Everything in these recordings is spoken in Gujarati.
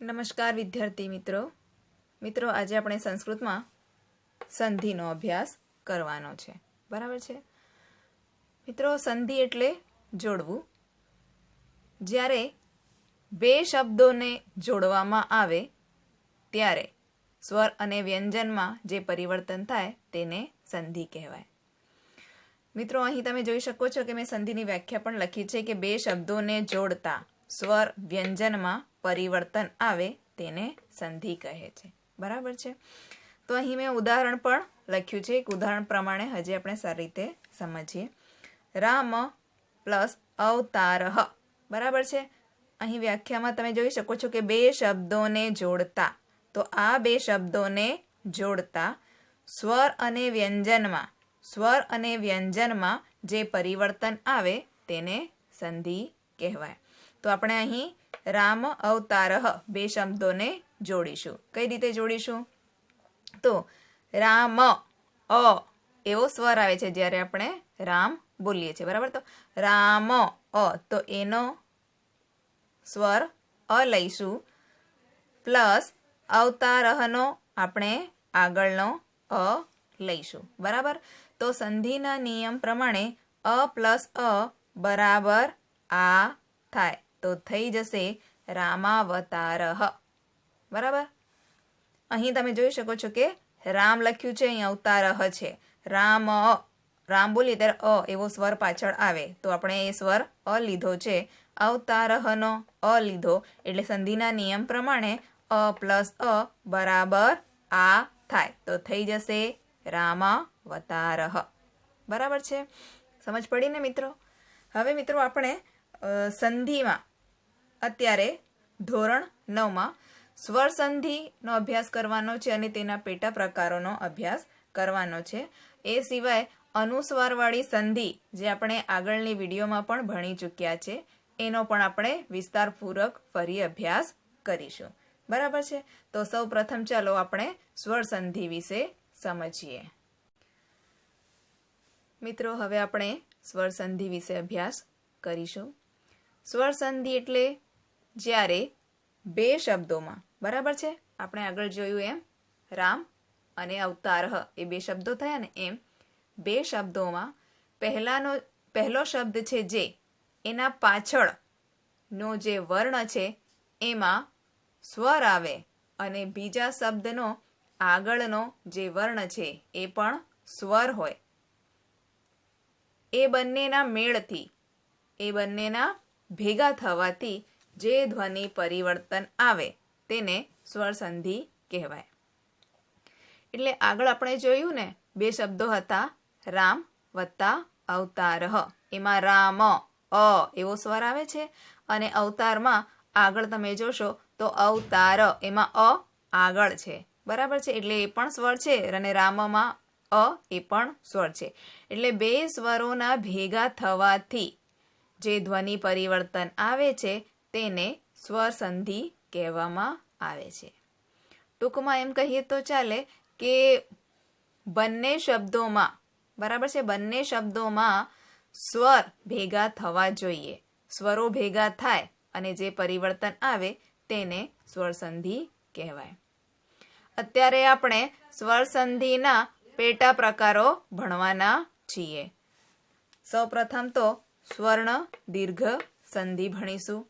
નમસ્કાર વિદ્યાર્થી મિત્રો આજે આપણે સંસ્કૃતમાં સંધિનો અભ્યાસ કરવાનો છે. બરાબર છે મિત્રો. સંધિ એટલે જોડવું. જ્યારે બે શબ્દોને જોડવામાં આવે ત્યારે સ્વર અને વ્યંજનમાં જે પરિવર્તન થાય તેને સંધિ કહેવાય. મિત્રો અહીં તમે જોઈ શકો છો કે મેં સંધિની વ્યાખ્યા પણ લખી છે કે બે શબ્દોને જોડતા સ્વર વ્યંજનમાં પરિવર્તન આવે તેને સંધિ કહે છે. બરાબર છે. તો અહીં મેં ઉદાહરણ પણ લખ્યું છે. એક ઉદાહરણ પ્રમાણે હજી આપણે સારી રીતે સમજીએ. રામ પ્લસ અવતારઃ. બરાબર છે. અહીં વ્યાખ્યામાં તમે જોઈ શકો છો કે બે શબ્દોને જોડતા, તો આ બે શબ્દોને જોડતા સ્વર અને વ્યંજનમાં જે પરિવર્તન આવે તેને સંધિ કહેવાય. તો આપણે અહીં રામ અવતારઃ બે શબ્દોને જોડીશું. કઈ રીતે જોડીશું? તો રામ એવો સ્વર આવે છે જ્યારે આપણે રામ બોલીએ છીએ. બરાબર. તો રામ તો એનો સ્વર અ લઈશું, પ્લસ અવતારહનો આપણે આગળનો અ લઈશું. બરાબર. તો સંધિના નિયમ પ્રમાણે અ પ્લસ અ બરાબર આ થાય તો થઈ જશે રામાવતારઃ. બરાબર. અહીં તમે જોઈ શકો છો કે રામ લખ્યું છે, અહીં અવતારઃ છે. રામ બોલીએ ત્યારે અ એવો સ્વર પાછળ આવે તો આપણે એ સ્વર અ લીધો છે, અવતારહનો અ લીધો, એટલે સંધિના નિયમ પ્રમાણે અ પ્લસ અ બરાબર આ થાય તો થઈ જશે રામાવતારઃ. બરાબર છે. સમજ પડી ને મિત્રો? હવે મિત્રો આપણે સંધિમાં અત્યારે ધોરણ 9માં સ્વર સંધિનો અભ્યાસ કરવાનો છે અને તેના પેટા પ્રકારોનો અભ્યાસ કરવાનો છે. એ સિવાય અનુસ્વારવાળી સંધિ જે આપણે આગળની વિડીયોમાં પણ ભણી ચૂક્યા છે એનો પણ આપણે વિસ્તારપૂર્વક ફરી અભ્યાસ કરીશું. બરાબર છે. તો સૌ પ્રથમ ચાલો આપણે સ્વર સંધિ વિશે સમજીએ. મિત્રો હવે આપણે સ્વર સંધિ વિશે અભ્યાસ કરીશું. સ્વર સંધિ એટલે જ્યારે બે શબ્દોમાં, બરાબર છે, આપણે આગળ જોયું એમ રામ અને અવતારઃ એ બે શબ્દો થયા ને, એમ બે શબ્દોમાં પહેલો શબ્દ છે જે એના પાછળનો જે વર્ણ છે એમાં સ્વર આવે અને બીજા શબ્દનો આગળનો જે વર્ણ છે એ પણ સ્વર હોય, એ બંનેના મેળથી, એ બંનેના ભેગા થવાથી જે ધ્વનિ પરિવર્તન આવે તેને સ્વર સંધિ કહેવાય. એટલે આગળ આપણે જોયું ને બે શબ્દો હતા રામ વત્તા અવતારઃ. એમાં રામ અ એવો સ્વર આવે છે અને અવતારમાં આગળ તમે જોશો તો અવતાર એમાં અ આગળ છે. બરાબર છે. એટલે એ પણ સ્વર છે અને રામમાં અ એ પણ સ્વર છે. એટલે બે સ્વરોના ભેગા થવાથી જે ધ્વનિ પરિવર્તન આવે છે તેને સ્વર સંધિ કહેવામાં આવે છે. ટૂંકમાં એમ કહીએ તો ચાલે કે બંને શબ્દોમાં, બરાબર છે, બંને શબ્દોમાં સ્વર ભેગા થવા જોઈએ. સ્વરો ભેગા થાય અને જે પરિવર્તન આવે તેને સ્વર સંધિ કહેવાય. અત્યારે આપણે સ્વર સંધિના પેટા પ્રકારો ભણવાના છીએ. સૌ પ્રથમ તો સ્વર્ણ દીર્ઘ સંધિ ભણીશું,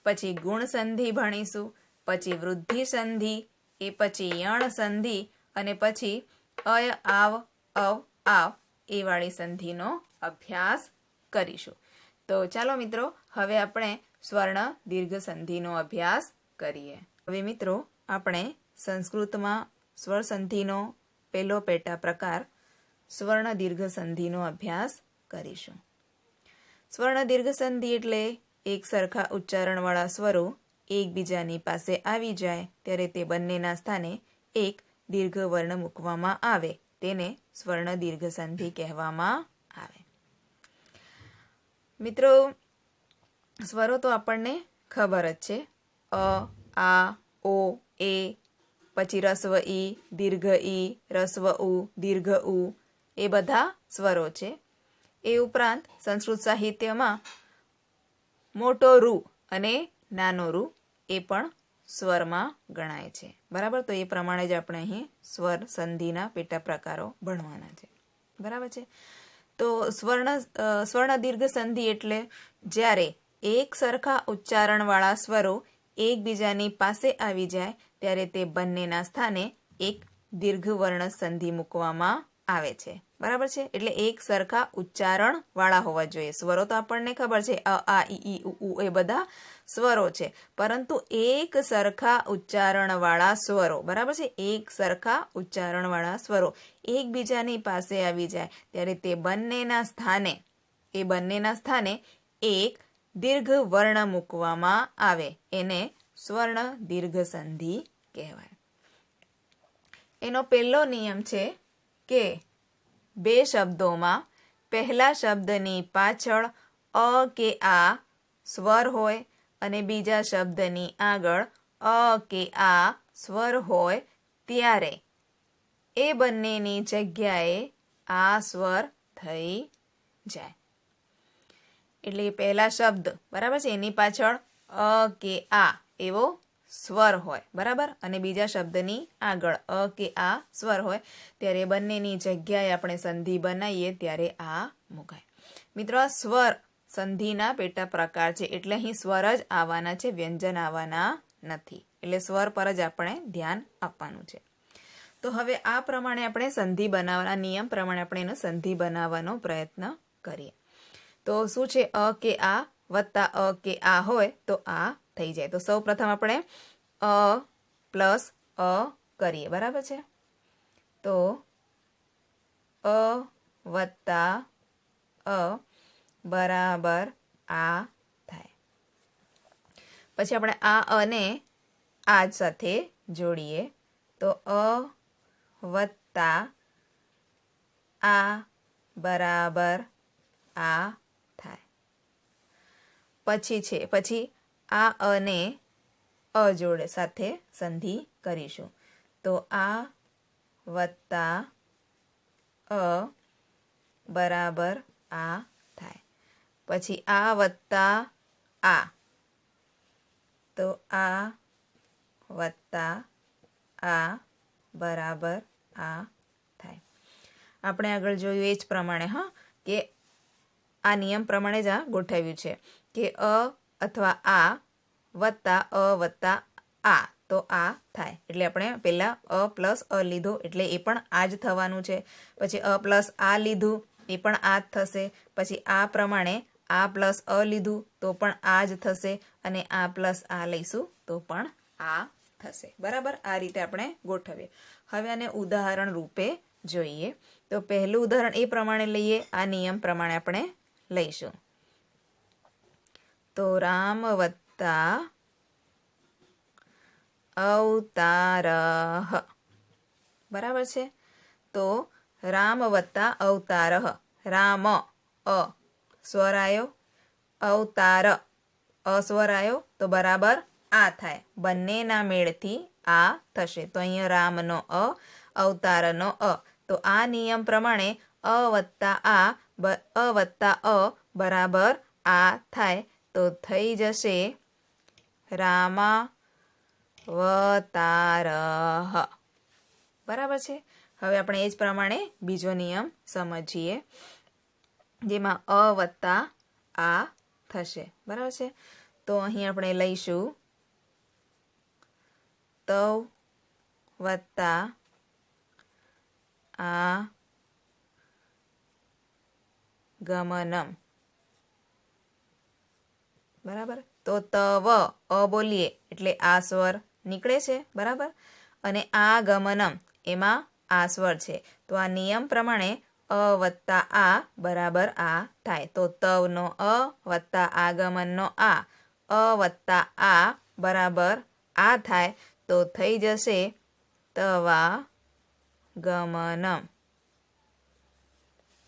પછી ગુણ સંધિ ભણીશું, પછી વૃદ્ધિ સંધિ, એ પછી યણ સંધિ અને પછી અય આવ અવ આવ એ વાળી સંધિનો અભ્યાસ કરીશું. તો ચાલો મિત્રો હવે આપણે સ્વર્ણ દીર્ઘ સંધિનો અભ્યાસ કરીએ. હવે મિત્રો આપણે સંસ્કૃતમાં સ્વર સંધિનો પહેલો પેટા પ્રકાર સ્વર્ણ દીર્ઘ સંધિનો અભ્યાસ કરીશું. સ્વર્ણ દીર્ઘ સંધિ એટલે એક સરખા ઉચ્ચારણવાળા સ્વરો એકબીજાની પાસે આવી જાય ત્યારે તે બંનેના સ્થાને એક દીર્ઘ વર્ણ મૂકવામાં આવે તેને સ્વર્ણ દીર્ઘ સંધિ કહેવામાં આવે. મિત્રો સ્વરો તો આપણને ખબર જ છે. અ, આ, ઓ, એ, પછી રસ્વ ઈ, દીર્ઘ ઈ, રસ્વ ઉ, દીર્ઘ ઉ એ બધા સ્વરો છે. એ ઉપરાંત સંસ્કૃત સાહિત્યમાં મોટો રૂ અને નાનો રૂ એ પણ સ્વરમાં ગણાય છે. બરાબર, તો એ પ્રમાણે જ આપણે અહીં સ્વર સંધિના પેટા પ્રકારો ભણવાના છે. બરાબર છે. તો સ્વર્ણ દીર્ઘ સંધિ એટલે જ્યારે એક સરખા ઉચ્ચારણવાળા સ્વરો એકબીજાની પાસે આવી જાય ત્યારે તે બંનેના સ્થાને એક દીર્ઘ વર્ણ સંધિ મૂકવામાં આવે છે. બરાબર છે. એટલે એક સરખા ઉચ્ચારણ વાળા હોવા જોઈએ. સ્વરો તો આપણને ખબર છે, અ આ ઈ ઉ એ બધા સ્વરો છે, પરંતુ એક સરખા ઉચ્ચારણ વાળા સ્વરો, બરાબર છે, એક સરખા ઉચ્ચારણ વાળા સ્વરો એકબીજાની પાસે આવી જાય ત્યારે તે બંનેના સ્થાને એક દીર્ઘ વર્ણ મૂકવામાં આવે. એને સ્વર્ણ દીર્ઘ સંધિ કહેવાય. એનો પહેલો નિયમ છે કે બે શબ્દોમાં પહેલા શબ્દની પાછળ અ કે આ સ્વર હોય અને બીજા શબ્દની આગળ અ કે આ સ્વર હોય ત્યારે એ બંનેની જગ્યાએ આ સ્વર થઈ જાય. એટલે પહેલા શબ્દ, બરાબર છે, એની પાછળ અ કે આ એવો સ્વર હોય, બરાબર, અને બીજા શબ્દની આગળ અ કે આ સ્વર હોય ત્યારે બંનેની જગ્યાએ આપણે સંધિ બનાવીએ ત્યારે આ મુકાય. મિત્રો, આ સ્વર સંધિના પેટા પ્રકાર છે, એટલે અહીં સ્વર જ આવવાના છે, વ્યંજન આવવાના નથી. એટલે સ્વર પર જ આપણે ધ્યાન આપવાનું છે. તો હવે આ પ્રમાણે આપણે સંધિ બનાવવાના નિયમ પ્રમાણે આપણે એનો સંધિ બનાવવાનો પ્રયત્ન કરીએ. તો શું છે, અ કે આ વત્તા અ કે આ હોય તો આ થઈ જાય. તો સૌ પ્રથમ આપણે અ પ્લસ અ કરીએ. બરાબર છે. તો અ વત્તા અ બરાબર આ થાય. પછી આપણે આ અને આ જ સાથે જોડીએ તો અ વત્તા આ બરાબર આ થાય. પછી આ અને અ જોડે સાથે સંધિ કરીશું. તો આ વત્તા અ બરાબર આ થાય. પછી આ વત્તા આ, તો આ વત્તા આ બરાબર આ થાય. આપણે આગળ જોયું એ જ પ્રમાણે, કે આ નિયમ પ્રમાણે જ આ ગોઠવ્યું છે કે અ અથવા આ વત્તા આ, તો આ થાય. એટલે આપણે પહેલા અ પ્લસ અ લીધો એટલે એ પણ આ જ થવાનું છે. પછી અ પ્લસ આ લીધું એ પણ આ જ થશે. પછી આ પ્રમાણે આ પ્લસ અ લીધું તો પણ આ જ થશે, અને આ પ્લસ આ લઈશું તો પણ આ થશે. બરાબર, આ રીતે આપણે ગોઠવીએ. હવે આને ઉદાહરણ રૂપે જોઈએ. તો પહેલું ઉદાહરણ એ પ્રમાણે લઈએ, આ નિયમ પ્રમાણે આપણે લઈશું. તો રામ વત્તા અવતારઃ. બરાબર છે. તો રામ વત્તા અવતારઃ. રામ અ સ્વર આવ્યો, અવતાર અસ્વર આવ્યો, તો બરાબર આ થાય. બંનેના મેળથી આ થશે. તો અહીંયા રામનો અ, અવતારનો અ. તો આ નિયમ પ્રમાણે અ વત્તા અ બરાબર આ થાય. તો થઈ જશે રામાવતારઃ. બરાબર છે. હવે આપણે એ જ પ્રમાણે બીજો નિયમ સમજીએ, જેમાં અ વત્તા આ થશે. બરાબર છે. તો અહીં આપણે લઈશું તવ વત્તા આ ગમનમ. બરાબર, તો તવ અ બોલીએ એટલે આ સ્વર નીકળે છે. બરાબર, અને આ ગમનમ એમાં આ સ્વર છે. તો આ નિયમ પ્રમાણે અ વત્તા આ બરાબર આ થાય. તો તવનો અ વત્તા આગમનનો આ, અ વત્તા આ બરાબર આ થાય. તો થઈ જશે તવા ગમનમ.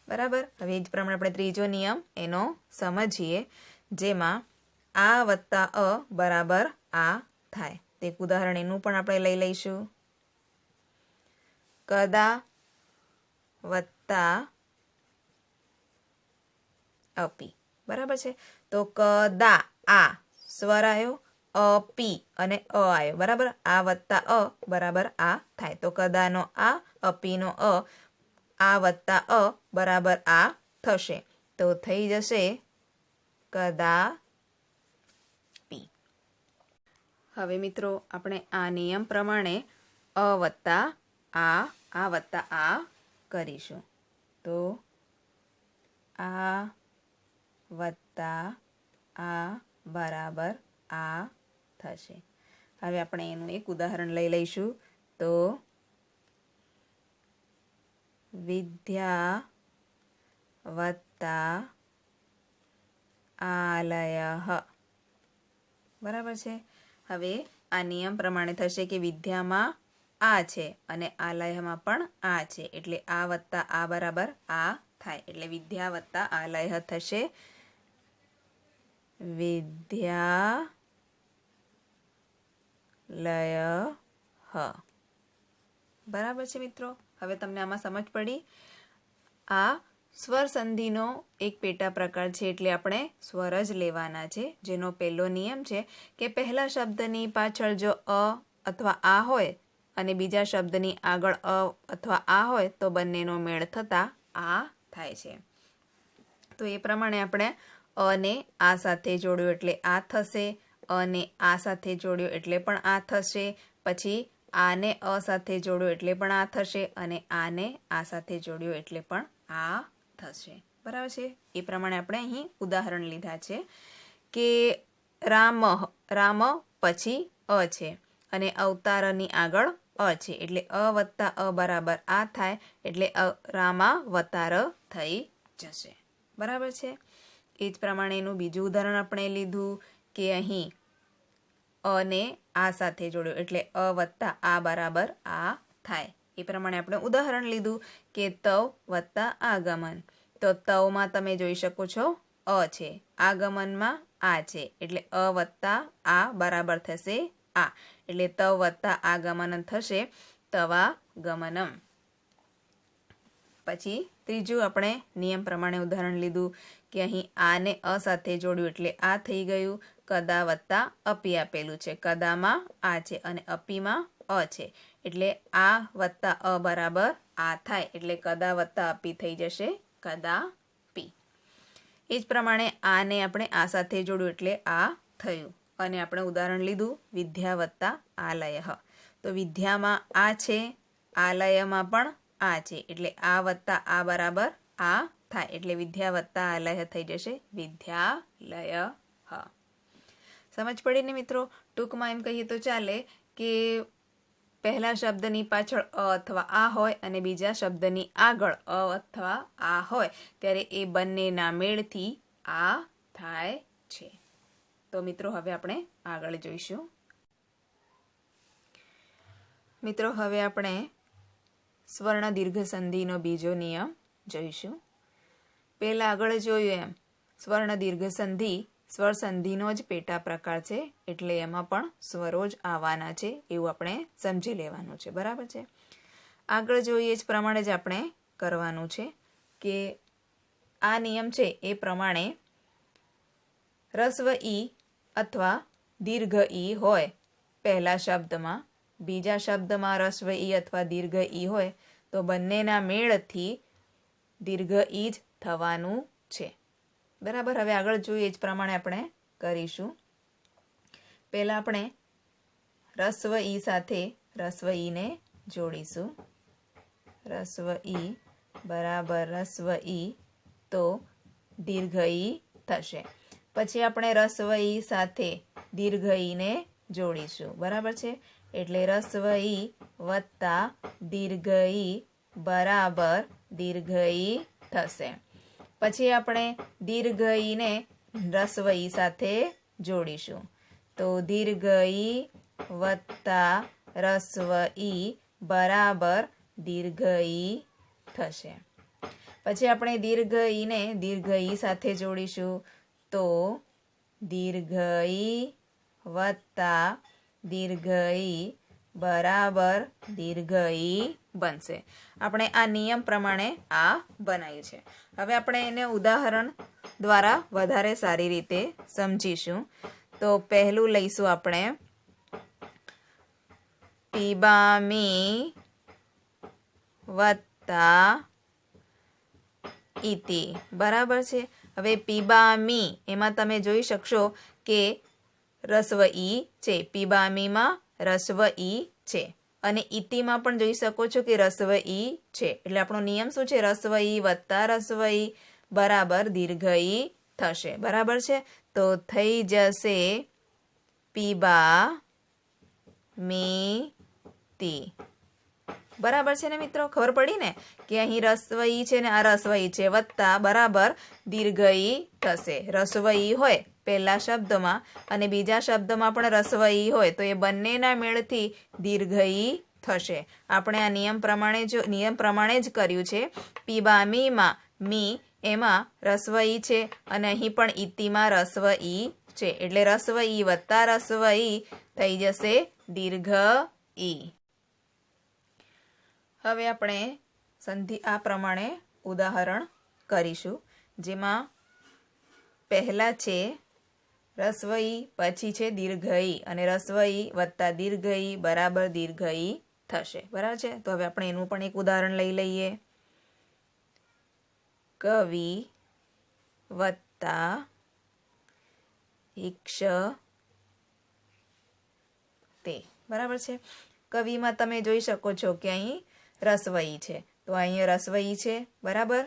બરાબર, હવે એ જ પ્રમાણે આપણે ત્રીજો નિયમ એનો સમજીએ, જેમાં આ વત્તા અ બરાબર આ થાય. તે એક ઉદાહરણ એનું પણ આપણે લઈ લઈશું. કદા વત્તા અપી. બરાબર છે. તો કદા આ સ્વર આવ્યો, અ પી અને અ આવ્યો, બરાબર. આ વત્તા અ બરાબર આ થાય. તો કદાનો આ, અપીનો આ વત્તા અ બરાબર આ થશે. તો થઈ જશે કદા પી. હવે મિત્રો આપણે આ નિયમ પ્રમાણે અ વત્તા આ વત્તા આ કરીશું. તો આ વત્તા આ બરાબર આ થશે. હવે આપણે એનું એક ઉદાહરણ લઈ લઈશું. તો વિદ્યા વત્તા આલય, બરાબર છે. હવે આ નિયમ પ્રમાણે થશે કે વિદ્યામાં આ છે અને આલયમાં પણ આ છે, એટલે આ વત્તા આ બરાબર આ થાય. એટલે વિદ્યા વત્તા આલય થશે વિદ્યાલય, બરાબર છે મિત્રો. હવે તમને આમાં સમજ પડી. આ સ્વર સંધિનો એક પેટા પ્રકાર છે, એટલે આપણે સ્વર જ લેવાના છે. જેનો પહેલો નિયમ છે કે પહેલા શબ્દની પાછળ જો અ અથવા આ હોય અને બીજા શબ્દની આગળ અ અથવા આ હોય તો બંનેનો મેળ થતા આ થાય છે. તો એ પ્રમાણે આપણે અને આ સાથે જોડ્યો એટલે આ થશે, અને આ સાથે જોડ્યો એટલે પણ આ થશે, પછી આને અ સાથે જોડ્યો એટલે પણ આ થશે, અને આને આ સાથે જોડ્યો એટલે પણ આ થશે, બરાબર છે. એ પ્રમાણે આપણે અહીં ઉદાહરણ લીધા છે કે રામ પછી અ છે અને અવતારની આગળ અ છે, એટલે અ વત્તા અ બરાબર આ થાય, એટલે રામાવતાર થઈ જશે, બરાબર છે. એ જ પ્રમાણેનું બીજું ઉદાહરણ આપણે લીધું કે અહીં અને આ સાથે જોડ્યો એટલે અ વત્તા આ બરાબર આ થાય. એ પ્રમાણે આપણે ઉદાહરણ લીધું કે તવ વત્તા આગમન. તો તવમાં તમે જોઈ શકો છો અ છે, આગમનમાં આ છે, એટલે અ વત્તા આ બરાબર થશે આ, એટલે તવ વત્તા આગમન થશે તવાગમનમ. પછી ત્રીજું આપણે નિયમ પ્રમાણે ઉદાહરણ લીધું કે અહીં આને અ સાથે જોડ્યું એટલે આ થઈ ગયું. કદા વત્તા અપી આપેલું છે, કદામાં આ છે અને અપીમાં અ છે, એટલે આ વત્તા અ બરાબર આ થાય, એટલે કદા વત્તા અપી થઈ જશે કદા પી. એ જ પ્રમાણે આને આપણે આ સાથે જોડ્યું એટલે આ થયું, અને આપણે ઉદાહરણ લીધું વિદ્યા વત્તા આલય. તો વિદ્યામાં આ છે, આલયમાં પણ આ છે, એટલે આ વત્તા આ બરાબર આ થાય, એટલે વિદ્યા વત્તા આલય થઈ જશે વિદ્યાલય. સમજ પડી ને મિત્રો? ટૂંકમાં એમ કહીએ તો ચાલે કે પહેલા શબ્દની પાછળ અ અથવા આ હોય અને બીજા શબ્દની આગળ અ અથવા આ હોય ત્યારે એ બંનેના મેળથી આ થાય છે. તો મિત્રો હવે આપણે આગળ જોઈશું. મિત્રો હવે આપણે સ્વર્ણ દીર્ઘ સંધિનો બીજો નિયમ જોઈશું. પહેલા આગળ જોયું એમ સ્વર્ણ દીર્ઘ સંધિ સ્વર સંધિનો જ પેટા પ્રકાર છે, એટલે એમાં પણ સ્વરો જ આવવાના છે એવું આપણે સમજી લેવાનું છે, બરાબર છે. આગળ જોઈએ જ પ્રમાણે જ આપણે કરવાનું છે કે આ નિયમ છે એ પ્રમાણે રસ્વ ઈ અથવા દીર્ઘ ઈ હોય પહેલા શબ્દમાં, બીજા શબ્દમાં રસ્વ ઈ અથવા દીર્ઘ ઈ હોય તો બંનેના મેળથી દીર્ઘ ઈ જ થવાનું છે, બરાબર. હવે આગળ જોઈએ જ પ્રમાણે આપણે કરીશું. પહેલા આપણે રસ્વ ઈ સાથે રસ્વ ઈને જોડીશું. રસ્વ ઈ બરાબર રસ્વ ઈ તો દીર્ઘ ઈ થશે. પછી આપણે રસ્વ ઈ સાથે દીર્ઘ ઈને જોડીશું, બરાબર છે, એટલે રસ્વ ઈ વત્તા દીર્ઘ ઈ બરાબર દીર્ઘ ઈ થશે. પછી આપણે દીર્ઘ ઈને રસ્વ ઈ સાથે જોડીશું, તો દીર્ઘ ઈ વત્તા રસ્વ ઈ બરાબર દીર્ઘ ઈ થશે. પછી આપણે દીર્ઘ ઈને દીર્ઘ ઈ સાથે જોડીશું, તો દીર્ઘ ઈ વત્તા દીર્ઘ ઈ બરાબર દીર્ઘ ઈ બનશે. આપણે આ નિયમ પ્રમાણે આ બનાવ્યું છે. હવે આપણે એને ઉદાહરણ દ્વારા વધારે સારી રીતે સમજીશું. તો પહેલું લઈશું આપણે પીબામી વત્તા ઇતિ, બરાબર છે। હવે પીબામી એમાં તમે જોઈ શકશો કે રસ્વ ઈ છે, પીબામીમાં રસ્વ ઈ છે, અને ઇતિમાં પણ જોઈ શકો છો કે રસ્વ ઈ છે। એટલે આપણો નિયમ શું છે? રસ્વ ઈ વત્તા રસ્વ ઈ બરાબર દીર્ઘ ઈ થશે, બરાબર છે। તો થઈ જશે પીબા મી તી, બરાબર છે ને મિત્રો? ખબર પડી ને કે અહીં રસ્વ ઈ છે ને આ રસ્વ ઈ છે, વત્તા બરાબર દીર્ઘ ઈ થશે। રસ્વ ઈ હોય પહેલા શબ્દમાં અને બીજા શબ્દમાં પણ રસ્વ ઈ હોય તો એ બંનેના મેળથી દીર્ઘ ઈ થશે। આપણે આ નિયમ પ્રમાણે જ કર્યું છે। પીબામીમાં મી એમાં રસ્વ ઈ છે અને અહીં પણ ઇતિમાં રસ્વ ઈ છે, એટલે રસ્વ ઈ વત્તા રસ્વ ઈ થઈ જશે દીર્ઘ ઈ। હવે આપણે સંધિ આ પ્રમાણે ઉદાહરણ કરીશું, જેમાં પહેલા છે રસ્વ ઈ, પછી છે દીર્ઘ ઈ, અને રસ્વ ઈ વત્તા દીર્ઘ ઈ બરાબર દીર્ઘ ઈ થશે, બરાબર છે। તો હવે આપણે એનું પણ એક ઉદાહરણ લઈ લઈએ। કવિ વત્તા ઈક્ષ તે, બરાબર છે। કવિમાં તમે જોઈ શકો છો કે અહીં રસ્વ ઈ છે, તો અહીં રસ્વ ઈ છે, બરાબર।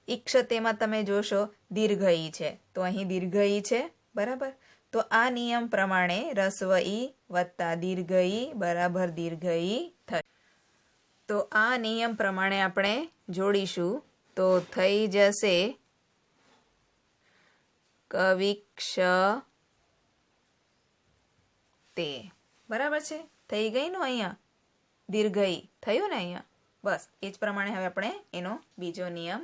ઈક્ષતેમાં તમે જોશો દીર્ઘ ઈ છે, તો અહીં દીર્ઘ ઈ છે, બરાબર। તો આ નિયમ પ્રમાણે રસ્વ ઈ વત્તા દીર્ઘ ઈ બરાબર દીર્ઘ ઈ થશે। તો આ નિયમ પ્રમાણે આપણે જોડીશું તો થઈ જશે કવિક્ષ તે, બરાબર છે। થઈ ગઈ ને અહીંયા દીર્ઘ ઈ થયું ને અહીંયા, બસ એ જ પ્રમાણે હવે આપણે એનો બીજો નિયમ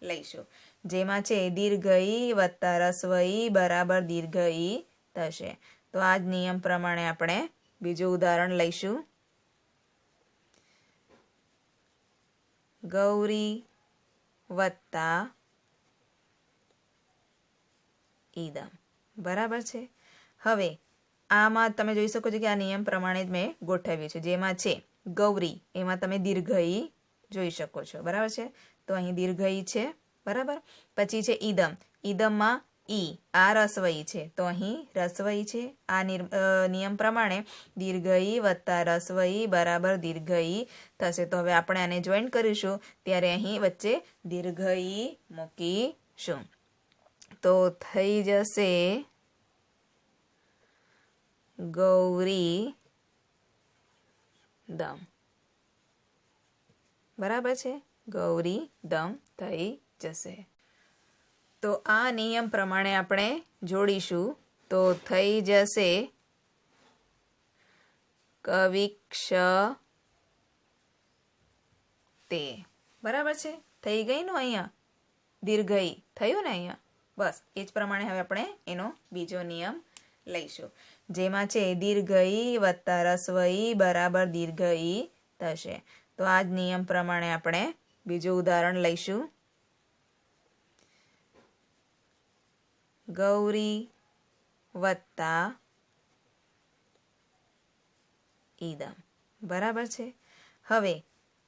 લઈશું, જેમાં છે દીર્ઘ ઈ વત્તા રસ્વ ઈ બરાબર દીર્ઘ ઈ થશે। તો આ જ નિયમ પ્રમાણે આપણે બીજું ઉદાહરણ લઈશું। ગૌરી વત્તા ઈદમ, બરાબર છે। હવે આમાં તમે જોઈ શકો છો કે આ નિયમ પ્રમાણે જ મેં ગોઠવ્યું છે, જેમાં છે ગૌરી એમાં તમે દીર્ઘ ઈ જોઈ શકો છો, બરાબર છે। તો અહીં દીર્ઘ ઈ છે, બરાબર। પછી છે ઈદમ, ઈદમમાં ઈ આ રસ્વ ઈ છે, તો અહીં રસ્વ ઈ છે। આ નિયમ પ્રમાણે દીર્ઘ ઈ વત્તા રસ્વ ઈ બરાબર દીર્ઘ ઈ થશે। તો હવે આપણે આને જોઈન્ટ કરીશું ત્યારે અહીં વચ્ચે દીર્ઘ ઈ મૂકીશું, તો થઈ જશે ગૌરી દમ, બરાબર છે। ગૌરી દમ થઈ જશે। તો આ નિયમ પ્રમાણે આપણે જોડીશું તો થઈ જશે કવિક્ષ તે, બરાબર છે। થઈ ગઈ ને અહીંયા દીર્ઘ ઈ થયું ને અહીંયા, બસ એ જ પ્રમાણે હવે આપણે એનો બીજો નિયમ લઈશું, જેમાં છે દીર્ઘ ઈ વત્તા રસ્વ ઈ બરાબર દીર્ઘ ઈ થશે। તો આ જ નિયમ પ્રમાણે આપણે બીજું ઉદાહરણ લઈશું। ગૌરી વત્તા ઈદમ, બરાબર છે। હવે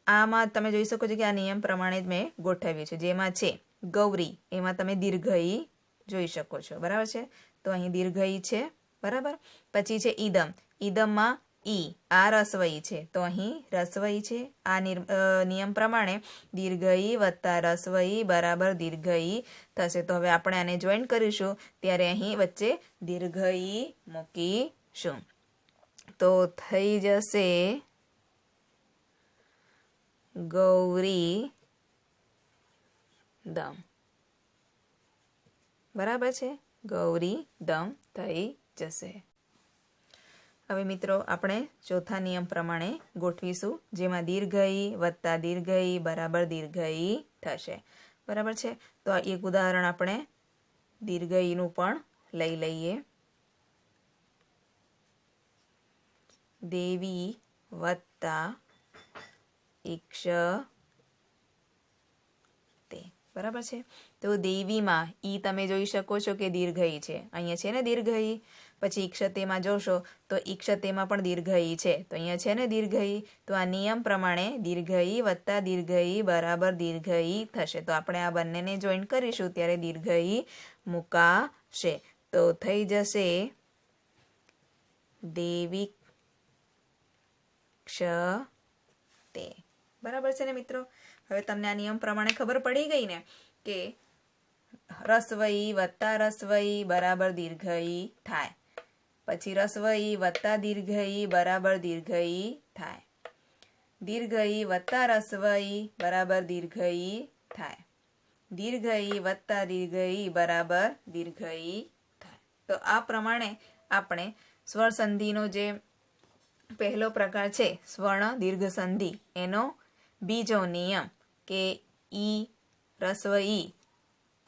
આમાં તમે જોઈ શકો છો કે આ નિયમ પ્રમાણે જ મેં ગોઠવ્યું છે, જેમાં છે ગૌરી એમાં તમે દીર્ઘ ઈ જોઈ શકો છો, બરાબર છે। તો અહીં દીર્ઘ ઈ છે, બરાબર। પછી છે ઈદમ, ઈદમમાં ઈ આ રસ્વ ઈ છે, તો અહીં રસ્વ ઈ છે। આ નિયમ પ્રમાણે દીર્ઘ ઈ વત્તા રસ્વ ઈ બરાબર દીર્ઘ ઈ થશે। તો હવે આપણે આને જોઈન્ટ કરીશું ત્યારે અહીં વચ્ચે દીર્ઘ ઈ મૂકીશું, તો થઈ જશે ગૌરી દમ, બરાબર છે। ગૌરી દમ થઈ જશે। હવે મિત્રો આપણે ચોથા નિયમ પ્રમાણે ગોઠવીશું, જેમાં દીર્ઘ ઈ વત્તા દીર્ઘ ઈ બરાબર દીર્ઘ ઈ થશે, બરાબર છે। તો આ એક ઉદાહરણ આપણે દીર્ઘ ઈનું પણ લઈ લઈએ। દેવી વત્તા ઈક્ષ તે, બરાબર છે। તો દેવીમાં ઈ તમે જોઈ શકો છો કે દીર્ઘ ઈ છે, અહીંયા છે ને દીર્ઘ ઈ, પછી ઈક્ષतेમાં જોશો તો ઈક્ષतेમાં પણ દીર્ઘ ઈ છે, તો અહીંયા છે ને દીર્ઘ ઈ, તો આ નિયમ પ્રમાણે દીર્ઘ ઈ વત્તા દીર્ઘ ઈ બરાબર દીર્ઘ ઈ થશે. તો આપણે આ બંનેને જોઈન કરીશું ત્યારે દીર્ઘ ઈ મુકાશે. તો થઈ જશે દેવીક્ષતે. બરાબર છે ને મિત્રો? હવે તમને આ નિયમ પ્રમાણે ખબર પડી ગઈ ને કે રસ્વ ઈ વત્તા રસ્વ ઈ બરાબર દીર્ઘ ઈ થાય, પછી રસ્વ ઈ વત્તા દીર્ઘ ઈ બરાબર દીર્ઘ ઈ થાય, દીર્ઘ ઈ વત્તા રસ્વ ઈ બરાબર દીર્ઘ ઈ થાય, દીર્ઘ ઈ વત્તા દીર્ઘ ઈ બરાબર દીર્ઘ ઈ થાય. તો આ પ્રમાણે આપણે સ્વર સંધિનો જે પહેલો પ્રકાર છે સ્વર્ણ દીર્ઘ સંધિ, એનો બીજો નિયમ કે ઈ રસ્વ ઈ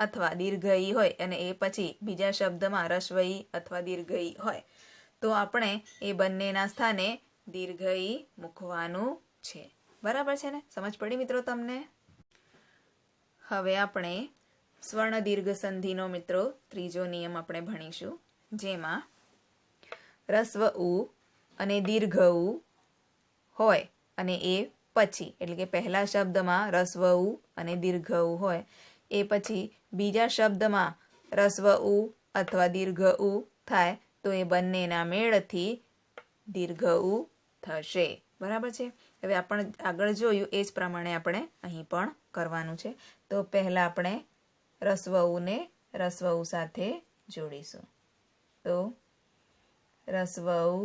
અથવા દીર્ઘ ઈ હોય અને એ પછી બીજા શબ્દમાં રસ્વ ઈ અથવા દીર્ઘ ઈ હોય તો આપણે એ બંનેના સ્થાને દીર્ઘ ઈ મૂકવાનું છે. બરાબર છે ને? સમજ પડી મિત્રો તમને? હવે આપણે સ્વર્ણ દીર્ઘ સંધિનો મિત્રો ત્રીજો નિયમ આપણે ભણીશું, જેમાં રસ્વ ઉ અને દીર્ઘ ઉ હોય અને એ પછી એટલે કે પહેલા શબ્દમાં રસ્વ ઉ અને દીર્ઘ ઉ હોય એ પછી બીજા શબ્દમાં રસ્વ ઉ અથવા દીર્ઘ ઉ થાય તો એ બંનેના મેળથી દીર્ઘ ઉ થશે. બરાબર છે? હવે આપણે આગળ જોયું એ જ પ્રમાણે આપણે અહીં પણ કરવાનું છે. તો પહેલા આપણે રસ્વ ઉને રસ્વ ઉ સાથે જોડીશું. તો રસ્વ ઉ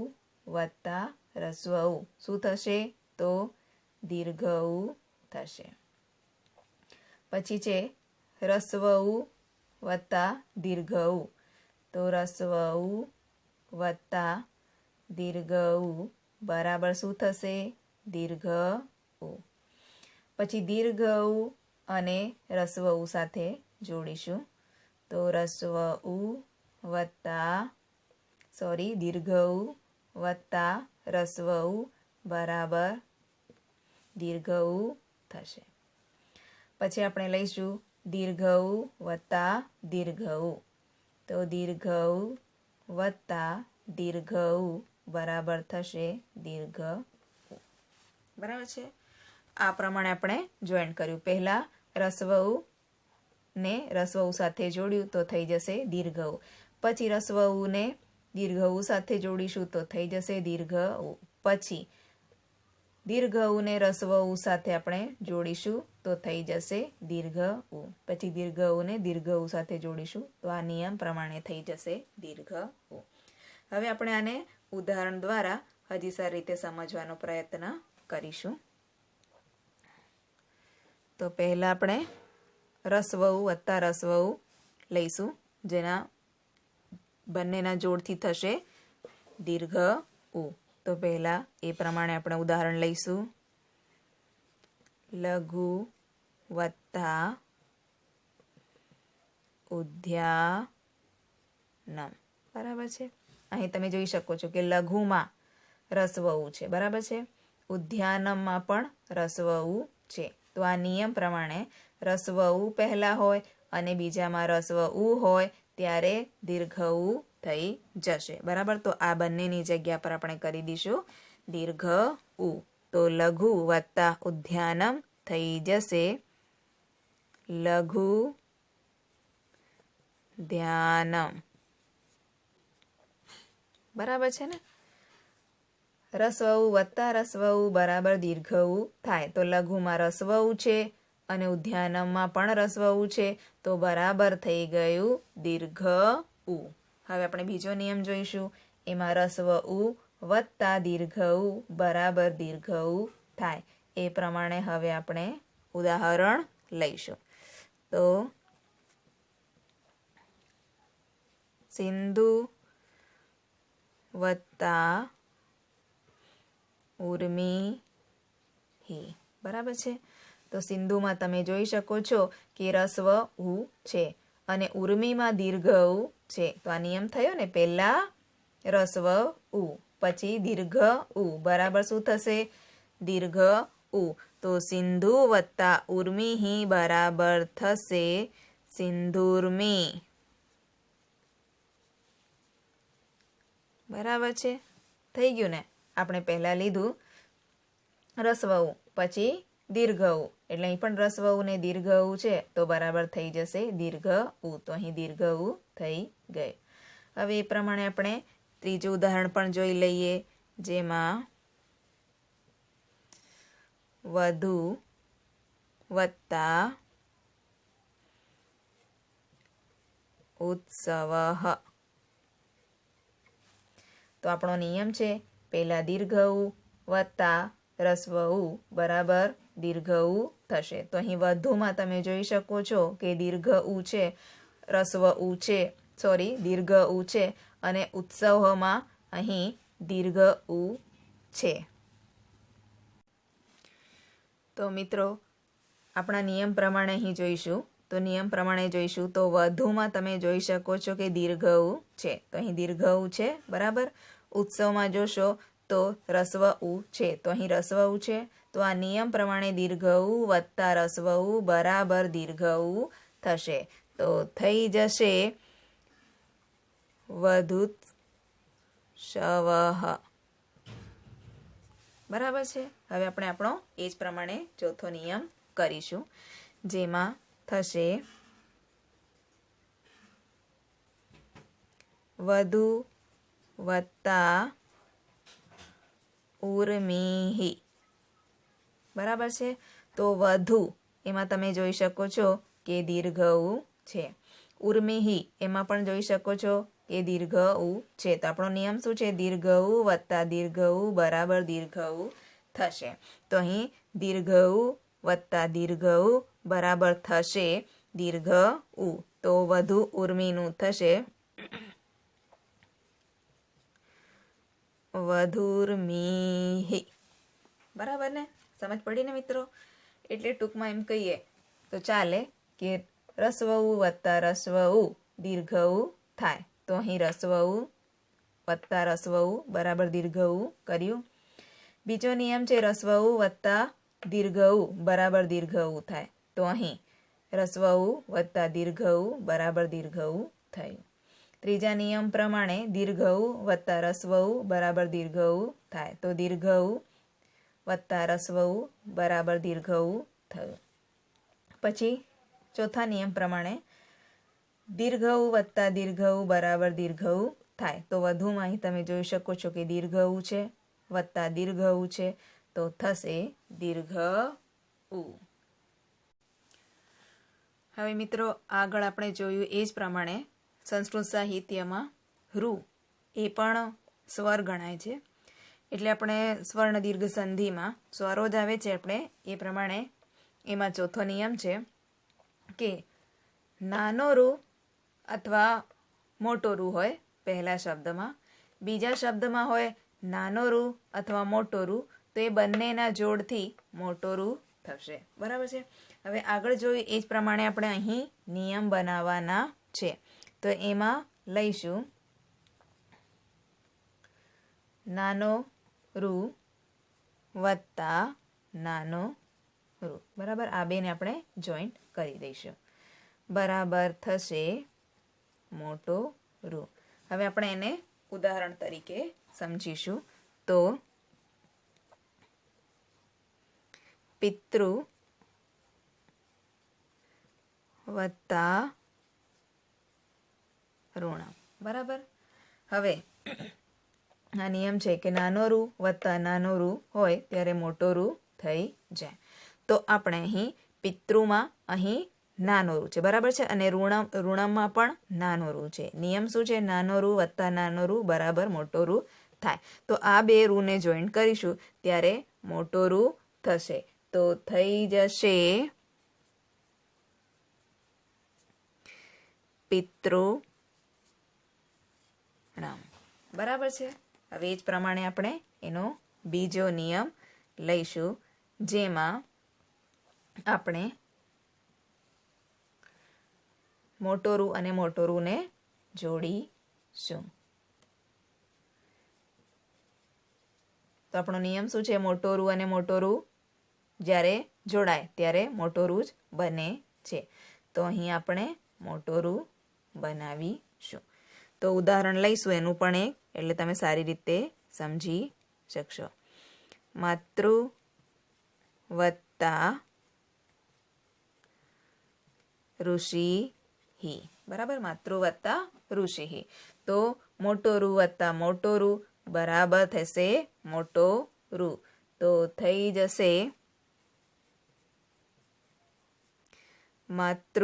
વત્તા રસ્વ ઉ શું થશે? તો દીર્ઘ ઉ થશે. પછી છે રસ્વ ઉ વત્તા દીર્ઘ ઉ, તો રસ્વ ઉ વત્તા દીર્ઘ ઉ બરાબર શું થશે? દીર્ઘ ઉ. પછી દીર્ઘ ઉ અને રસ્વ ઉ સાથે જોડીશું. તો રસ્વ ઉ વત્તા દીર્ઘ ઉ વત્તા રસ્વ ઉ બરાબર દીર્ઘ ઉ થશે. પછી આપણે લઈશું દીર્ઘ ઉ વત્તા દીર્ઘ ઉ, તો દીર્ઘ ઉ વત્તા દીર્ઘ ઉ બરાબર થશે દીર્ઘ ઉ. બરાબર છે? આ પ્રમાણે આપણે જોઈન્ટ કર્યું. પહેલા રસ્વ ઉ ને રસ્વ ઉ સાથે જોડ્યું તો થઈ જશે દીર્ઘ ઉ. પછી રસ્વ ઉ ને દીર્ઘ ઉ સાથે જોડીશું તો થઈ જશે દીર્ઘ ઉ. પછી દીર્ઘ ઉ ને રસ્વ ઉ સાથે આપણે જોડીશું તો થઈ જશે દીર્ઘ ઉ. પછી દીર્ઘ ઉ ને દીર્ઘ ઉ સાથે જોડીશું તો આ નિયમ પ્રમાણે થઈ જશે દીર્ઘ ઉ. હવે આપણે આને ઉદાહરણ દ્વારા હજી સારી રીતે સમજવાનો પ્રયત્ન કરીશું. તો પહેલા આપણે રસ્વ ઉ વત્તા રસ્વ ઉ લઈશું, જેના બંનેના જોડથી થશે દીર્ઘ ઉ. તો પહેલા એ પ્રમાણે આપણે ઉદાહરણ લઈશું. લઘુ વત્તા ઉદ્યાનમ. બરાબર છે? અહીં તમે જોઈ શકો છો કે લઘુમાં રસ્વ ઉ છે. બરાબર છે? ઉદ્યાનમમાં પણ રસ્વ ઉ છે. તો આ નિયમ પ્રમાણે રસ્વ ઉ પહેલા હોય અને બીજામાં રસ્વ ઉ હોય ત્યારે દીર્ઘ ઉ થઈ જશે. બરાબર? તો આ બંનેની જગ્યા પર આપણે કરી દઈશું દીર્ઘ ઉ. તો લઘુ વત્તા ઉદ્યાનમ થઈ જશે લઘુ ધ્યાનમ. બરાબર છે ને? રસ્વ ઉ વત્તા રસ્વ ઉ બરાબર દીર્ઘ ઉ થાય. તો લઘુમાં રસ્વ ઉ છે અને ઉદ્યાનમમાં પણ રસ્વ ઉ છે તો બરાબર થઈ ગયું દીર્ઘ ઉ. હવે આપણે બીજો નિયમ જોઈશું. એમાં રસ્વ ઉ વત્તા દીર્ઘ ઉ બરાબર દીર્ઘ ઉ થાય. એ પ્રમાણે હવે આપણે ઉદાહરણ લઈશું. તો સિંધુ વત્તા ઉર્મિ. બરાબર છે? તો સિંધુમાં તમે જોઈ શકો છો કે રસ્વ ઉ છે અને ઉર્મિમાં દીર્ઘ ઉ છે. તો આ નિયમ થયો ને, પહેલા રસ્વ ઉ પછી દીર્ઘ ઉ બરાબર શું થશે? દીર્ઘ ઉ. તો સિંધુ વત્તા ઉર્મિ બરાબર થશે સિંધુર્મિ. બરાબર છે, થઈ ગયું ને. આપણે પહેલાં લીધું રસ્વ ઉ, પછી દીર્ઘ ઉ, એટલે અહીં પણ રસ્વ ઉ ને દીર્ઘ ઉ છે તો બરાબર થઈ જશે દીર્ઘ ઉ. તો અહીં દીર્ઘ ઉ થઈ ગઈ. હવે એ પ્રમાણે આપણે ત્રીજું ઉદાહરણ પણ જોઈ લઈએ, જેમાં વધુ વત્તા ઉત્સવ. તો આપણો નિયમ છે પહેલા દીર્ઘ ઉ વત્તા રસ્વ ઉ બરાબર દીર્ઘ ઉ થશે. તો અહીં વધુમાં તમે જોઈ શકો છો કે દીર્ઘ ઉ છે, રસ્વ ઉ છે, દીર્ઘ ઉ છે, અને ઉત્સવમાં અહીં દીર્ઘ ઉ છે. તો મિત્રો આપણા નિયમ પ્રમાણે અહીં જોઈશું. તો નિયમ પ્રમાણે જોઈશું તો વધુમાં તમે જોઈ શકો છો કે દીર્ઘ ઉ છે. તો અહીં દીર્ઘ ઉ છે બરાબર. ઉત્સવમાં જોશો તો રસ્વ ઉ છે. તો અહીં રસ્વ ઉ છે. તો આ નિયમ પ્રમાણે દીર્ઘ ઉ વત્તા રસ્વ ઉ બરાબર દીર્ઘ ઉ થશે. તો થઈ જશે વધુત્સવઃ. બરાબર છે. હવે આપણે આપણો એ જ પ્રમાણે ચોથો નિયમ કરીશું, જેમાં થશે વધુ વત્તા ઉર્મિહિ. બરાબર છે. તો વધુ એમાં તમે જોઈ શકો છો કે દીર્ઘ ઉ છે. ઉર્મિહિ એમાં પણ જોઈ શકો છો કે દીર્ઘ ઉ છે. તો આપણો નિયમ શું છે? દીર્ઘ ઉ વત્તા દીર્ઘ ઉ બરાબર દીર્ઘ ઉ થશે. તો અહીં દીર્ઘ ઉ વત્તા દીર્ઘ ઉ બરાબર થશે દીર્ઘ ઉ. તો વધુ ઉર્મિનું થશે વધુર્મિહિ. બરાબર ને? સમજ પડી ને મિત્રો? એટલે ટૂંકમાં એમ કહીએ તો ચાલે કે રસ્વ ઉ વત્તા રસ્વ ઉ દીર્ઘ ઉ થાય. તો અહીં રસ્વ ઉ વત્તા રસ્વ ઉ બરાબર દીર્ઘ ઉ કર્યું. બીજો નિયમ છે રસ્વ ઉ વત્તા દીર્ઘ ઉ બરાબર દીર્ઘ ઉ થાય. તો અહીં રસ્વ ઉ વત્તા દીર્ઘ ઉ બરાબર દીર્ઘ ઉ થયું. ત્રીજા નિયમ પ્રમાણે દીર્ઘ ઉ વત્તા રસ્વ ઉ બરાબર દીર્ઘ ઉ થાય. તો દીર્ઘ ઉ વત્તા રસ્વ ઉ બરાબર દીર્ઘ ઉ થયું. પછી ચોથા નિયમ પ્રમાણે દીર્ઘ ઉ વત્તા દીર્ઘ ઉ બરાબર દીર્ઘ ઉ થાય. તો વધુમાં અહીં તમે જોઈ શકો છો કે દીર્ઘ ઉ છે વત્તા દીર્ઘ ઉ છે. તો થશે દીર્ઘ ઉ. હવે મિત્રો આગળ આપણે જોયું એ જ પ્રમાણે સંસ્કૃત સાહિત્યમાં રૂ એ પણ સ્વર ગણાય છે. એટલે આપણે સ્વર્ણ દીર્ઘ સંધિમાં સ્વરો જ આવે છે. આપણે એ પ્રમાણે એમાં ચોથો નિયમ છે કે નાનો રૂ અથવા મોટો રૂ હોય પહેલા શબ્દમાં, બીજા શબ્દમાં હોય નાનો રૂ અથવા મોટો રૂ, તો એ બંનેના જોડથી મોટો રૂ થશે. બરાબર છે. હવે આગળ જોયું એ જ પ્રમાણે આપણે અહીં નિયમ બનાવવાના છે. તો એમાં લઈશું નાનો રૂ વત્તા નાનો રૂ. બરાબર. આ બેને આપણે જોઈન્ટ કરી દઈશું. બરાબર થશે મોટો રૂ. હવે આપણે એને ઉદાહરણ તરીકે સમજીશું. તો પિતૃ વત્તા ઋણ. બરાબર. હવે આ નિયમ છે કે નાનો રૂ વત્તા નાનો રૂ હોય ત્યારે મોટો રૂ થઈ જાય. તો આપણે અહીં પિતૃમાં અહીં નાનો રૂ છે. બરાબર છે. અને ઋણમાં પણ નાનો રૂ છે. નિયમ શું છે? નાનો રૂ વત્તા નાનો રૂ બરાબર મોટો રૂ થાય. તો આ બે રૂને જોઈન્ટ કરીશું ત્યારે મોટો રૂ થશે. તો થઈ જશે પિતૃણમ. બરાબર છે. હવે એ જ પ્રમાણે આપણે એનો બીજો નિયમ લઈશું, જેમાં આપણે મોટો રૂ અને મોટો રૂને જોડીશું. તો આપણો નિયમ શું છે? મોટો રૂ અને મોટો રૂ જ્યારે જોડાય ત્યારે મોટો રૂ જ બને છે. તો અહીં આપણે મોટો રૂ બનાવીશું. તો ઉદાહરણ લઈશું એનું પણ એક, એટલે તમે સારી રીતે સમજી શકશો. માતૃ વત્તા ઋષિ, બરાબર, માતૃ વત્તા ઋષિ. તો મોટો રૂ વત્તા મોટો રૂ બરાબર થશે મોટો રૂ. તો થઈ જશે માતૃ